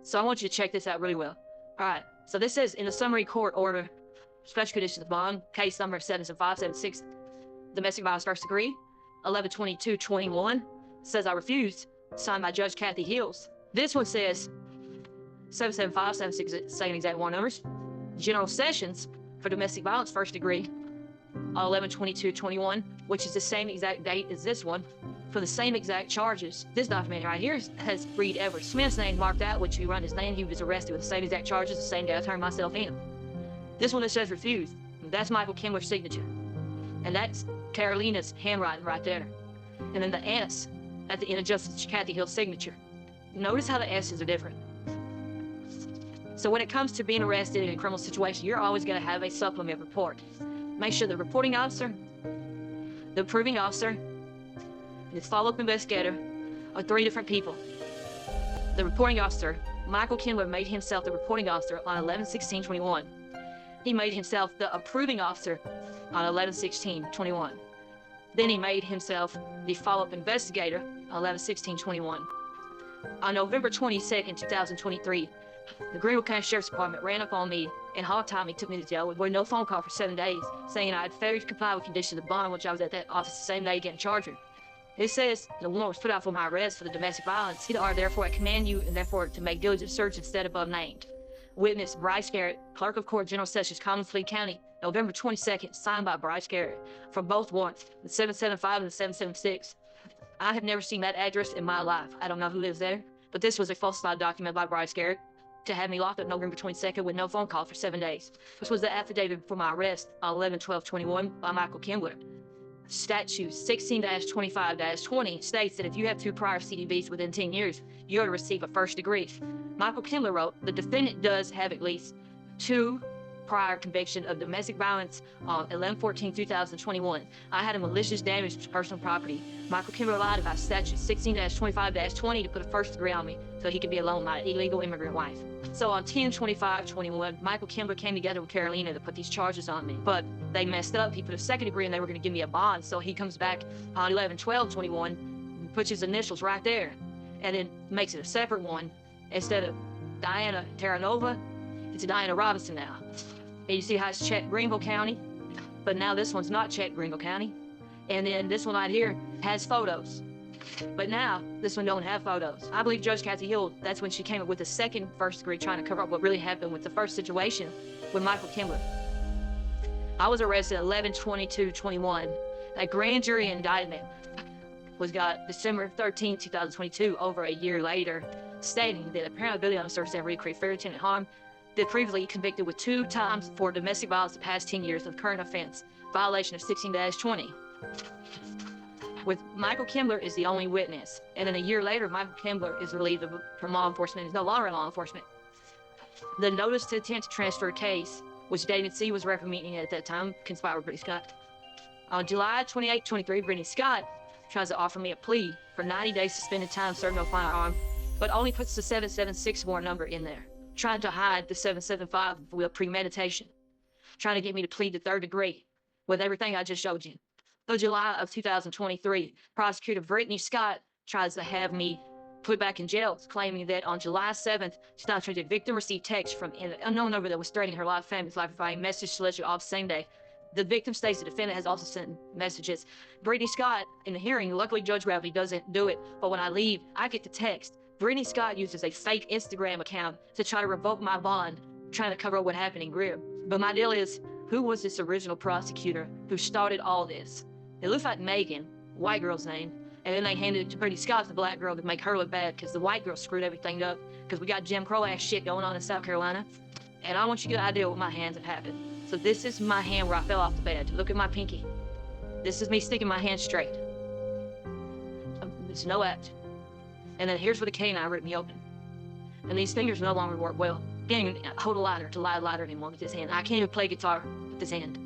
So I want you to check this out really well. All right. So this says in the summary court order, special conditions of bond, case number 77576, domestic violence first degree, 11/22/21, says I refuse, signed by Judge Kathy Hills. This one says 77576, same exact one numbers. General Sessions for domestic violence first degree, 11/22/21, which is the same exact date as this one, for the same exact charges. This document right here has Reed Edward Smith's name marked out, which we run his name. He was arrested with the same exact charges the same day I turned myself in. This one that says refused, that's Michael Kimler's signature. And that's Carolina's handwriting right there. And then the S at the end of Justice Kathy Hill's signature. Notice how the S's are different. So when it comes to being arrested in a criminal situation, you're always going to have a supplement report. Make sure the reporting officer, the approving officer, and the follow-up investigator are 3 different people. The reporting officer, Michael Kimler, made himself the reporting officer on 11/16/21. He made himself the approving officer on 11/16/21. Then he made himself the follow-up investigator on 11/16/21. On November 22nd, 2023, the Greenville County Sheriff's Department ran up on me and hog-tied me, took me to jail with no phone call for 7 days, saying I had failed to comply with conditions of bond, which I was at that office the same day getting charged. It says the warrant was put out for my arrest for the domestic violence. Therefore, I command you, and therefore to make diligent search instead above named. Witness Bryce Garrett, Clerk of Court, General Sessions, Commonwealth County, November 22nd, signed by Bryce Garrett, from both warrants, the 775 and the 776. I have never seen that address in my life. I don't know who lives there, but this was a falsified document by Bryce Garrett to have me locked up November 22nd with no phone call for 7 days. This was the affidavit for my arrest on 11/12/21 by Michael Kimler. Statute 16-25-20 states that if you have 2 prior CDVs within 10 years, you are to receive a first degree. Michael Kimler wrote, the defendant does have at least 2 prior conviction of domestic violence on 11/14/2021. I had a malicious damage to personal property. Michael Kimler lied about statute 16-25-20 to put a first degree on me so he could be alone, my illegal immigrant wife. So on 10/25/21, Michael Kimler came together with Carolina to put these charges on me, but they messed up. He put a second degree and they were going to give me a bond. So he comes back on 11/12/21, puts his initials right there, and then makes it a separate one. Instead of Diana Terranova, it's Diana Robinson now. And you see how it's checked Greenville County, but now this one's not checked Greenville County. And then this one right here has photos, but now this one don't have photos. I believe Judge Kathy Hill, that's when she came up with a second first degree, trying to cover up what really happened with the first situation with Michael Kimler. I was arrested 11/22/21. A grand jury indictment was got December 13, 2022, over a year later, stating that apparently Billy on the surface ever created fair intent harm, that previously convicted with 2 times for domestic violence the past 10 years of current offense, violation of 16-20. With Michael Kimler is the only witness, and then a year later, Michael Kimler is relieved from law enforcement and is no longer in law enforcement. The notice to attempt to transfer case, which David C. was representing at that time, conspired with Brittany Scott. On July 28, 23, Brittany Scott tries to offer me a plea for 90 days suspended time, serve no firearm, but only puts the 776 number in there, trying to hide the 775 with premeditation, trying to get me to plead the 3rd degree with everything I just showed you. So July of 2023, prosecutor Brittany Scott tries to have me put back in jail, claiming that on July 7th, 2023, the victim received text from an unknown number that was threatening her life, family's life, by a message to let you off the same day. The victim states the defendant has also sent messages. Brittany Scott, in the hearing, luckily Judge Bradley doesn't do it, but when I leave, I get the text. Brittany Scott uses a fake Instagram account to try to revoke my bond, trying to cover up what happened in Greer. But my deal is, who was this original prosecutor who started all this? It looks like Megan, white girl's name, and then they handed it to Brittany Scott, the black girl, to make her look bad because the white girl screwed everything up because we got Jim Crow ass shit going on in South Carolina. And I want you to get an idea what my hands have happened. So this is my hand where I fell off the bed. Look at my pinky. This is me sticking my hand straight. It's no act. And then here's where the canine ripped me open. And these fingers no longer work well. Can't even hold a lighter to light a lighter anymore with this hand. I can't even play guitar with this hand.